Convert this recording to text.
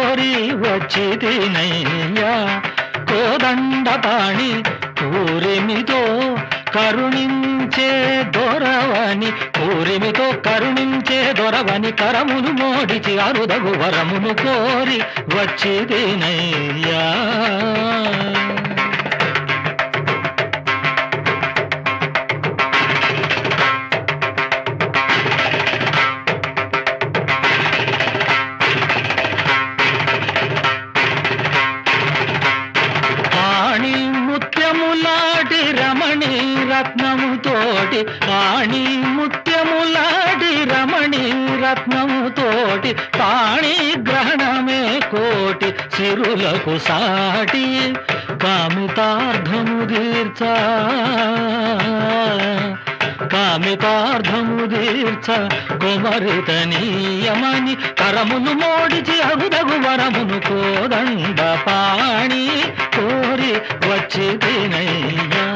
కోరి వచ్చితినయ్యా కోదండపాణి కూరిమితో కరుణించే దొరవని కూరిమితో కరుణించే దొరవని కరమును మోడిచి అరుదగు వరమును కోరి వచ్చితినయ్యా రత్నముతోటి పాణి ముత్యములాడి రమణి రత్నముతోటి పాణి గ్రహణమే కోటి సిరులకు సాటి కామితార్థము తీర్చ కొమరితనీయమని కరమును మోడిచి అరుదగు వరమును కోదండ పాణి కోరి వచ్చితినయ్యా